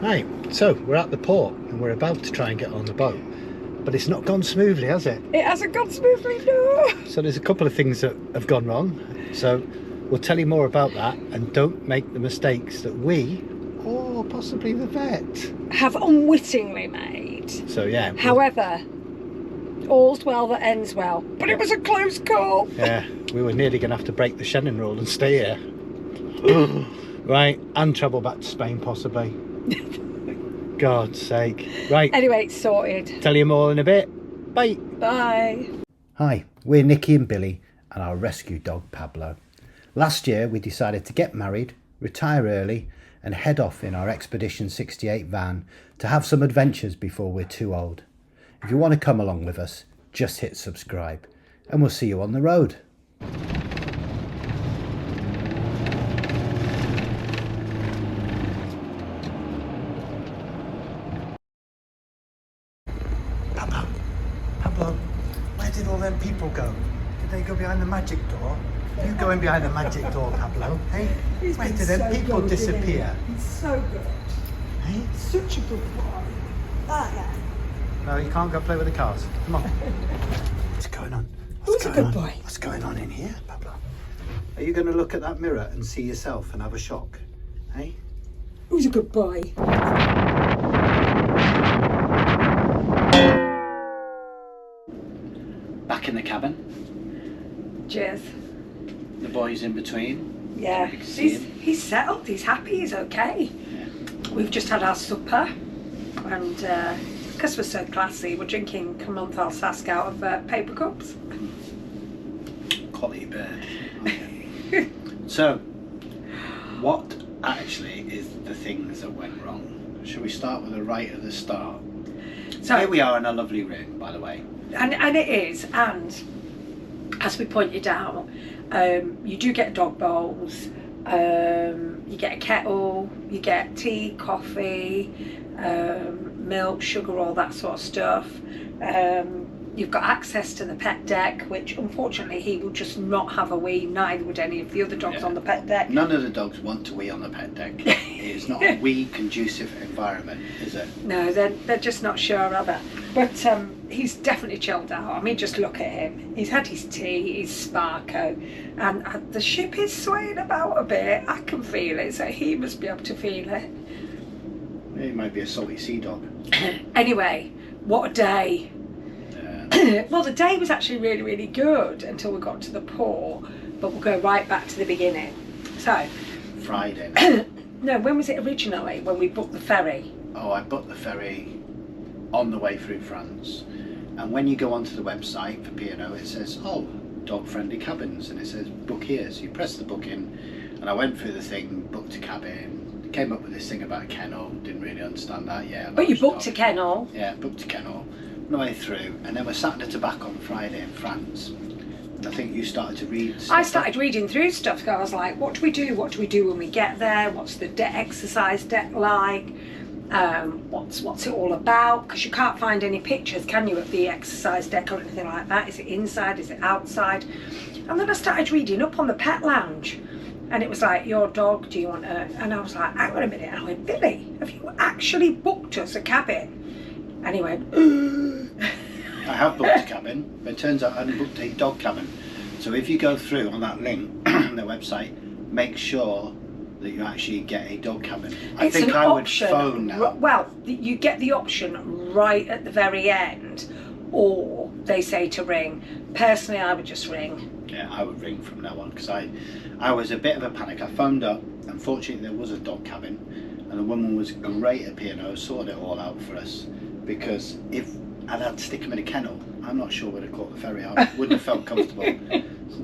Right, so we're at the port and we're about to try and get on the boat, but it's not gone smoothly, has it? It hasn't gone smoothly, no. So there's a couple of things that have gone wrong, so we'll tell you more about that, and don't make the mistakes that we, or possibly the vet, have unwittingly made. So yeah. However, all's well that ends well, but it was a close call. Yeah, we were nearly going to have to break the Shannon rule and stay here. Right, and travel back to Spain possibly. God's sake. Right. Anyway, it's sorted. Tell you more in a bit. Bye. Bye. Hi, we're Nikki and Billy and our rescue dog Pablo. Last year we decided to get married, retire early and head off in our Expedition 68 van to have some adventures before we're too old. If you want to come along with us, just hit subscribe and we'll see you on the road. Pablo, where did all them people go? Did they go behind the magic door? You going behind the magic door, Pablo? Hey, where did them people disappear? He's so good. Hey? Such a good boy. Oh, yeah. No, you can't go play with the cars. Come on. What's going on? Who's a good boy? What's going on in here, Pablo? Are you going to look at that mirror and see yourself and have a shock? Hey? Who's a good boy? Back in the cabin. Cheers. The boy's in between. Yeah, You can see him. he's settled, he's happy, he's okay. Yeah. We've just had our supper, and because we're so classy, we're drinking Month Alsace out of paper cups. Quality bird. So, what actually is the things that went wrong? Should we start with the right at the start? So here we are in a lovely room, by the way. And it is, and as we pointed out, you do get dog bowls, you get a kettle, you get tea, coffee, milk, sugar, all that sort of stuff. You've got access to the pet deck, which unfortunately he will just not have a wee, neither would any of the other dogs on the pet deck. None of the dogs want to wee on the pet deck. It's not a wee conducive environment, is it? No, they're just not sure, are they? But he's definitely chilled out. I mean, just look at him. He's had his tea, his Sparko, and the ship is swaying about a bit. I can feel it, so he must be able to feel it. He might be a salty sea dog. Anyway, what a day. Well, the day was actually really, really good until we got to the port, but we'll go right back to the beginning. So, Friday. No, when was it originally, when we booked the ferry? Oh, I booked the ferry on the way through France, and when you go onto the website for P&O, it says, oh, dog-friendly cabins, and it says book here, so you press the booking, and I went through the thing, booked a cabin, came up with this thing about a kennel, didn't really understand that. Yeah, but you booked a kennel? Yeah, booked a kennel, on the way through, and then we sat at the tobacco on Friday in France. I think you started to read stuff. I started reading through stuff, so I was like, what do we do? What do we do when we get there? What's the exercise deck like? What's it all about? Because you can't find any pictures, can you, of the exercise deck or anything like that? Is it inside? Is it outside? And then I started reading up on the pet lounge, and it was like, your dog, do you want a... And I was like, hang on a minute. And I went, Billy, have you actually booked us a cabin? And he went, I have booked a cabin, but it turns out I hadn't booked a dog cabin. So if you go through on that link on the website, make sure that you actually get a dog cabin. I think I would phone now. Well, you get the option right at the very end, or they say to ring. Personally, I would just ring. Yeah, I would ring from now on, because I was a bit of a panic. I phoned up, unfortunately there was a dog cabin, and the woman was great at P&O, sorted it all out for us, because if I'd had to stick him in a kennel, I'm not sure would have caught the ferry. I wouldn't have felt comfortable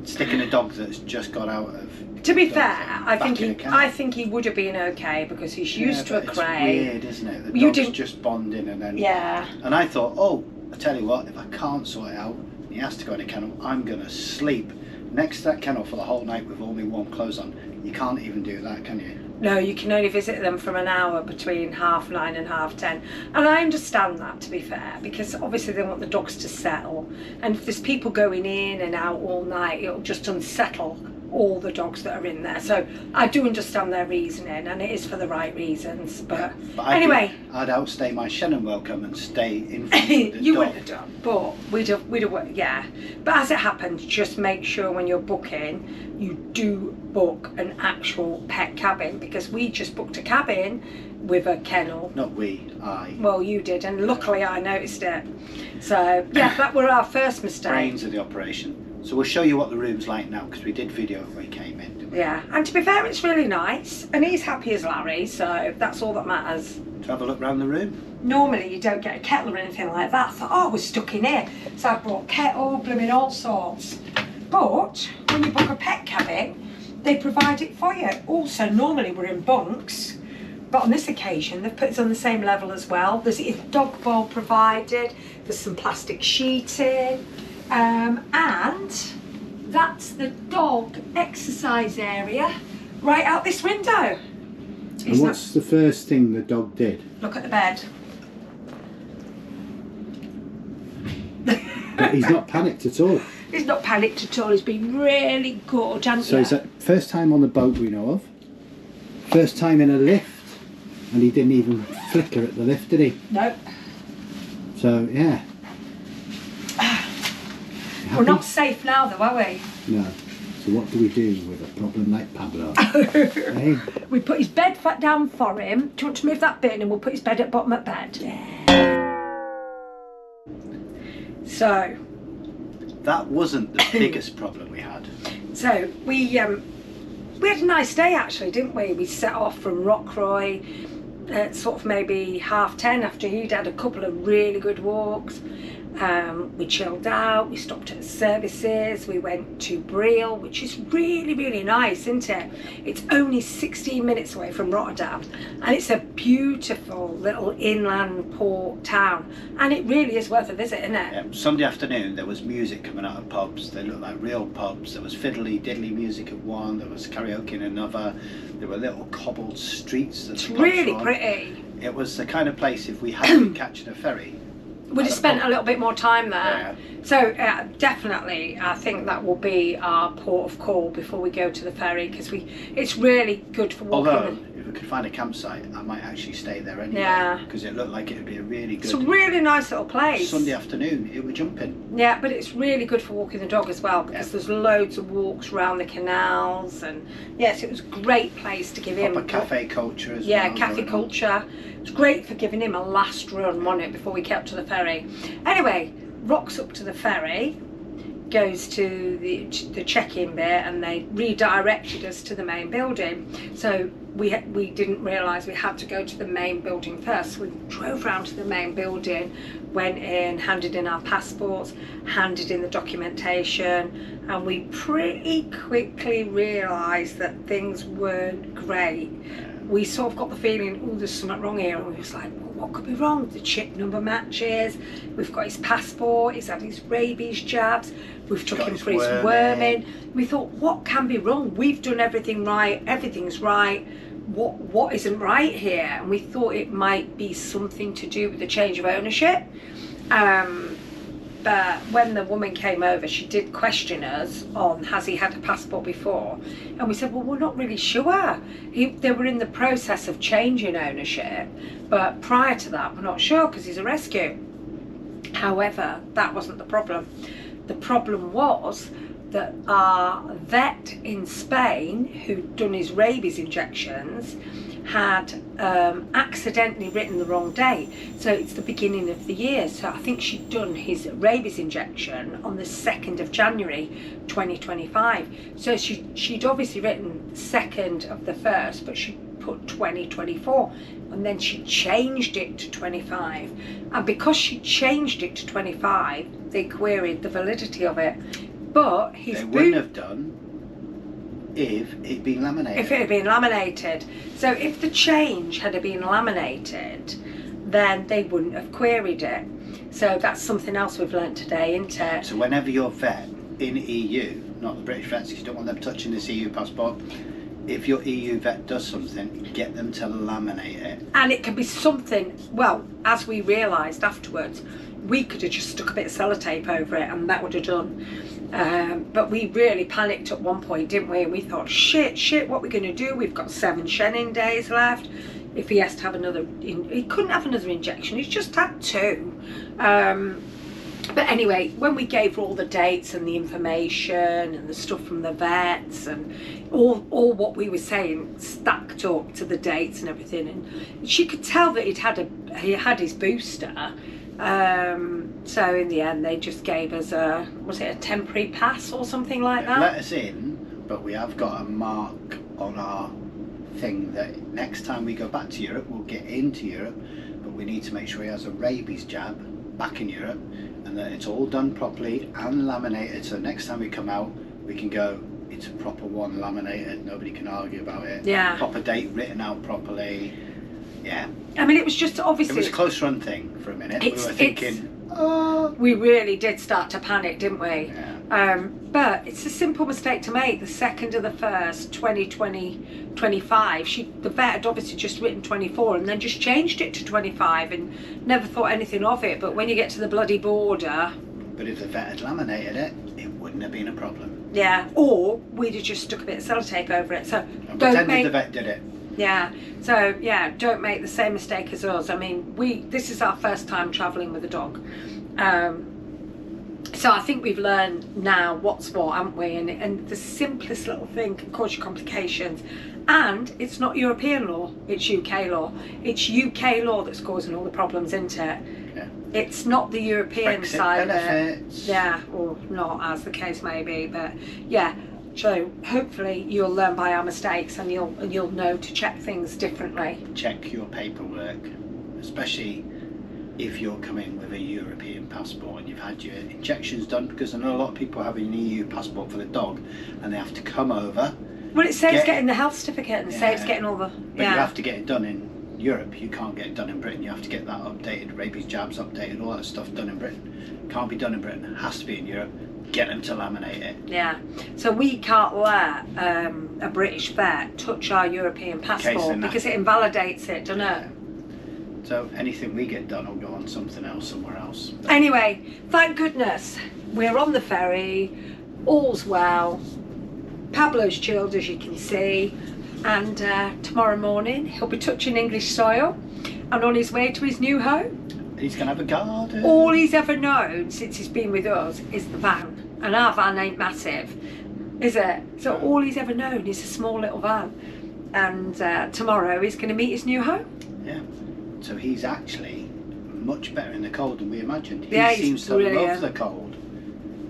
sticking a dog that's just got out of... To be fair, I think he would have been okay, because he's used to a crate. It's weird, isn't it? The dog's just bonding, and then... Yeah. And I thought, oh, I tell you what, if I can't sort it out, he has to go in a kennel, I'm going to sleep next to that kennel for the whole night with all my warm clothes on. You can't even do that, can you? No, you can only visit them from an hour between 9:30 and 10:30. And I understand that, to be fair, because obviously they want the dogs to settle. And if there's people going in and out all night, it'll just unsettle all the dogs that are in there. So I do understand their reasoning, and it is for the right reasons. But anyway, I'd outstay my Shannon welcome and stay in front of the you dog. wouldn't have done, but we'd have, yeah. But as it happens, just make sure when you're booking, you do book an actual pet cabin, because we just booked a cabin with a kennel. Not we, I. Well, you did, and luckily I noticed it. So yeah, that were our first mistake. Brains of the operation. So we'll show you what the room's like now, because we did video when we came in, didn't we? Yeah, and to be fair, it's really nice, and he's happy as Larry, so that's all that matters. To have a look around the room. Normally you don't get a kettle or anything like that. I thought, oh, we're stuck in here. So I brought kettle, blooming all sorts. But when you book a pet cabin, they provide it for you. Also, normally we're in bunks, but on this occasion they've put us on the same level as well. There's a dog bowl provided, there's some plastic sheeting, and that's the dog exercise area right out this window. And what's the first thing the dog did? Look at the bed. But he's not panicked at all. He's not panicked at all. He's been really good, hasn't So he? it's the first time on the boat we know of. First time in a lift. And he didn't even flicker at the lift, did he? No. So, yeah. We're not safe now though, are we? No. So what do we do with a problem like Pablo? Hey? We put his bed down for him. Do you want to move that bit, and we'll put his bed at bottom of bed? So That wasn't the biggest problem we had. So we had a nice day actually, didn't we? We set off from Roeroi at sort of maybe 10:30 after he'd had a couple of really good walks. We chilled out, we stopped at services, we went to Briel, which is really, really nice, isn't it? It's only 16 minutes away from Rotterdam, and it's a beautiful little inland port town, and it really is worth a visit, isn't it? Yeah, Sunday afternoon there was music coming out of pubs. They looked like real pubs. There was fiddly diddly music at one, there was karaoke in another, there were little cobbled streets. It's really pretty. It was the kind of place, if we hadn't been catching a ferry, We'd have spent a little bit more time there. Yeah. So definitely, I think that will be our port of call before we go to the ferry, because it's really good for walking. although if we could find a campsite, I might actually stay there anyway. Yeah. Because it looked like it would be a really It's a good really nice little place. Sunday afternoon. It would jump in. Yeah, but it's really good for walking the dog as well, because there's loads of walks around the canals, and yes, it was a great place to give him. Proper cafe culture as well. Yeah, cafe culture. It's great for giving him a last run, wasn't it, before we kept to the ferry. Anyway, rocks up to the ferry, goes to the check-in bit, and they redirected us to the main building. So we didn't realise we had to go to the main building first. So we drove round to the main building, went in, handed in our passports, handed in the documentation, and we pretty quickly realised that things weren't great. We sort of got the feeling, oh, there's something wrong here, and we was like, well, what could be wrong? The chip number matches, we've got his passport, he's had his rabies jabs, we've took him for his worming. We thought, what can be wrong? We've done everything right, everything's right. What isn't right here? And we thought it might be something to do with the change of ownership. But when the woman came over, she did question us on, has he had a passport before? And we said, well, we're not really sure. They were in the process of changing ownership, but prior to that, we're not sure because he's a rescue. However, that wasn't the problem. The problem was that our vet in Spain, who'd done his rabies injections, had accidentally written the wrong date. So it's the beginning of the year. So I think she'd done his rabies injection on the 2nd of January 2025. So she'd obviously written 2nd of the 1st, but she put 2024, and then she changed it to 25. And because she changed it to 25, they queried the validity of it. But his They wouldn't have done if it'd been laminated. If it had been laminated. So if the change had been laminated, then they wouldn't have queried it. So that's something else we've learnt today, isn't it? So whenever your vet in EU, not the British vets, because you don't want them touching this EU passport, if your EU vet does something, get them to laminate it. And it can be something, well, as we realised afterwards, we could have just stuck a bit of sellotape over it and that would have done. But we really panicked at one point, didn't we? And we thought, shit, what are we going to do? We've got 7 shenning days left. If he has to have another, he couldn't have another injection. He's just had 2. But anyway, when we gave her all the dates and the information and the stuff from the vets and all what we were saying stacked up to the dates and everything, and she could tell that he had his booster. So in the end, they just gave us was it a temporary pass or something like that? Let us in, but we have got a mark on our thing that next time we go back to Europe, we'll get into Europe, but we need to make sure he has a rabies jab back in Europe, and that it's all done properly and laminated, so next time we come out we can go, it's a proper one, laminated, nobody can argue about it. Yeah. Proper date written out properly. Yeah. I mean, it was just obviously... It was a close run thing for a minute. We were thinking, we really did start to panic, didn't we? Yeah. But it's a simple mistake to make. The 2nd of the 1st, 2025, the vet had obviously just written 24 and then just changed it to 25 and never thought anything of it. But when you get to the bloody border... But if the vet had laminated it, it wouldn't have been a problem. Yeah, or we'd have just stuck a bit of sellotape over it. So and pretended the vet did it. Yeah, so yeah, don't make the same mistake as us. I mean, this is our first time travelling with a dog. So I think we've learned now what's what, haven't we? And the simplest little thing can cause you complications. And it's not European law, it's UK law. It's UK law that's causing all the problems, isn't it? Yeah. It's not the European Brexit side benefits. of it. Yeah, or not, as the case may be. But yeah, so hopefully you'll learn by our mistakes and you'll know to check things differently. Check your paperwork, especially if you're coming with a European passport and you've had your injections done, because I know a lot of people have an EU passport for the dog and they have to come over. Well, it saves getting the health certificate and Yeah. saves getting all the... But you have to get it done in Europe. You can't get it done in Britain. You have to get that updated, rabies jabs updated, all that stuff done in Britain. Can't be done in Britain. It has to be in Europe. Get them to laminate it. Yeah. So we can't let a British vet touch our European passport because it invalidates it, doesn't it? So anything we get done will go on something else somewhere else. Anyway, thank goodness we're on the ferry. All's well. Pablo's chilled, as you can see, and tomorrow morning he'll be touching English soil and on his way to his new home. He's going to have a garden. All he's ever known since he's been with us is the van, and our van ain't massive, is it? So all he's ever known is a small little van, and tomorrow he's going to meet his new home. Yeah, so he's actually much better in the cold than we imagined. He Yeah, seems to love the cold.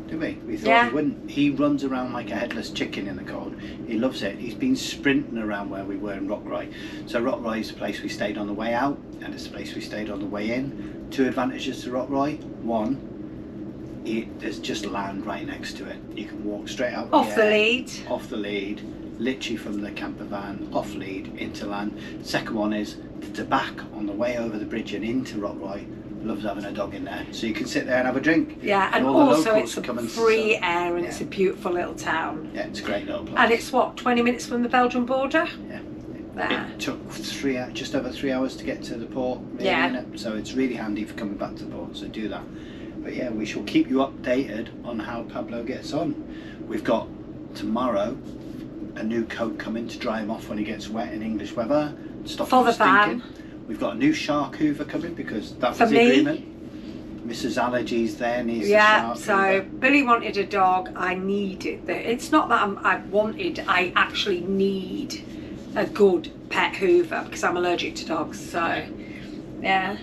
Do we? We thought he wouldn't. He runs around like a headless chicken in the cold. He loves it. He's been sprinting around where we were in Roeroi. So Roeroi is the place we stayed on the way out, and it's the place we stayed on the way in. 2 advantages to Roeroi. 1, there's just land right next to it. You can walk straight out off the lead. Off the lead, literally from the camper van, off lead into land. Second one is the back on the way over the bridge and into Roeroi. Loves having a dog in there, so you can sit there and have a drink. Yeah, and all the also locals it's come and free air, and it's a beautiful little town. Yeah, it's a great little place. And it's what, 20 minutes from the Belgian border? Yeah. There. It took just over 3 hours to get to the port. Really, innit? So it's really handy for coming back to the port. So do that. But yeah, we shall keep you updated on how Pablo gets on. We've got tomorrow a new coat coming to dry him off when he gets wet in English weather. Stop For him the stinking. van. We've got a new shark hoover coming because that For was the me. agreement. Mrs. Allergies there needs Yeah, a shark so hoover. Billy wanted a dog. I needed that. It's not that I actually need a good pet hoover because I'm allergic to dogs. So yeah.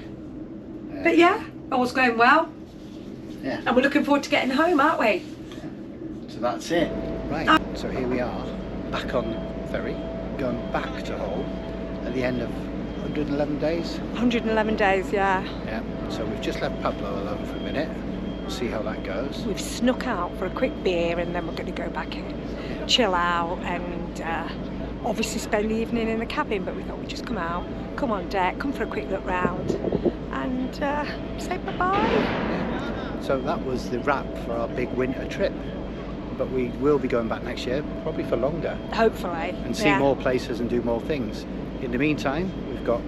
But yeah, all's going well. Yeah. And we're looking forward to getting home, aren't we? So that's it. Right, so here we are, back on Ferry, going back to Hull at the end of 111 days. 111 days, yeah. Yeah, so we've just left Pablo alone for a minute. We'll see how that goes. We've snuck out for a quick beer and then we're going to go back in, chill out and obviously spend the evening in the cabin, but we thought we'd just come out, come on deck, come for a quick look round and say bye-bye. Yeah. So that was the wrap for our big winter trip. But we will be going back next year, probably for longer. Hopefully. And see more places and do more things. In the meantime, we've got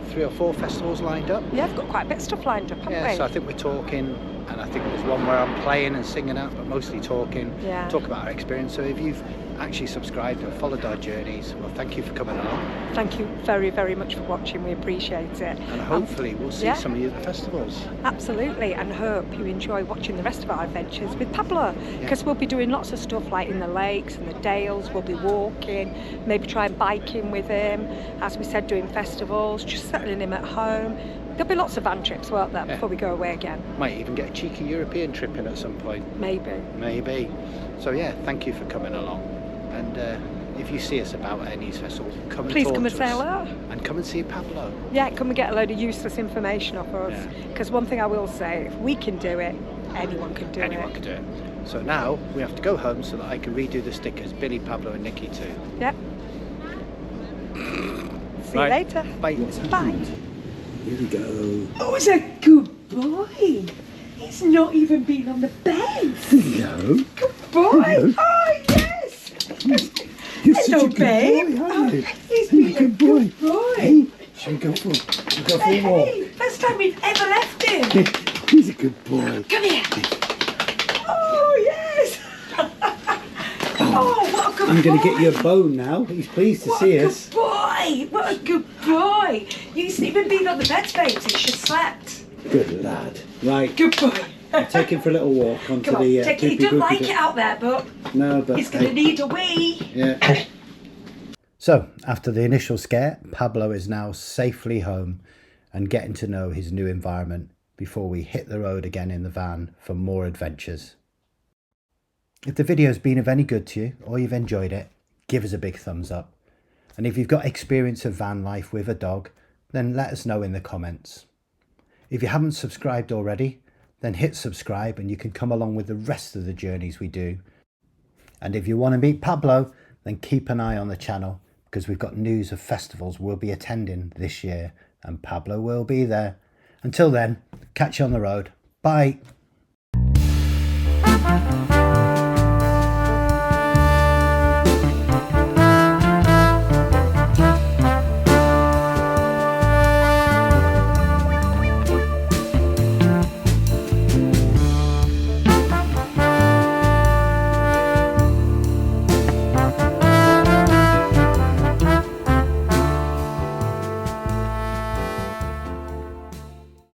3 or 4 festivals lined up. Yeah, I've got quite a bit of stuff lined up, haven't we? So I think we're talking, and I think there's one where I'm playing and singing at, but mostly talking. Talk about our experience. So if you've actually subscribed and followed our journeys, well, thank you for coming along. Thank you very, very much for watching. We appreciate it. And hopefully we'll see some of you at the festivals. Absolutely, and hope you enjoy watching the rest of our adventures with Pablo, because we'll be doing lots of stuff like in the lakes and the dales. We'll be walking, maybe trying biking with him, as we said, doing festivals, just settling him at home. There'll be lots of van trips, won't there, before we go away again. Might even get a cheeky European trip in at some point. Maybe. So yeah, thank you for coming along. And if you see us about at any of these festivals, please come and say hello. And come and see Pablo. Yeah, come and get a load of useless information off us. Because one thing I will say, if we can do it, anyone can do it. Anyone can do it. So now we have to go home so that I can redo the stickers. Billy, Pablo and Nikki too. Yep. See you later. Bye. Bye. Here we go. Oh, it's a good boy. He's not even been on the bed. No. Good boy. Oh, yes. Hello, babe. He's been a good boy. Hey, shall we go for a walk? Hey, first time we've ever left him. He's a good boy. Come here. Oh, yes. Oh, what a good boy. I'm going to get you a bone now. He's pleased to see us. What a good boy. What a good boy. He's even been on the bed, babes. He's just slept. Good lad. Right. Good boy. I'll take him for a little walk onto the He doesn't like it out there, but no, but he's going to need a wee. Yeah. So, after the initial scare, Pablo is now safely home and getting to know his new environment before we hit the road again in the van for more adventures. If the video's been of any good to you or you've enjoyed it, give us a big thumbs up. And if you've got experience of van life with a dog, then let us know in the comments. If you haven't subscribed already, then hit subscribe and you can come along with the rest of the journeys we do. And if you want to meet Pablo, then keep an eye on the channel, because we've got news of festivals we'll be attending this year and Pablo will be there. Until then, catch you on the road. Bye.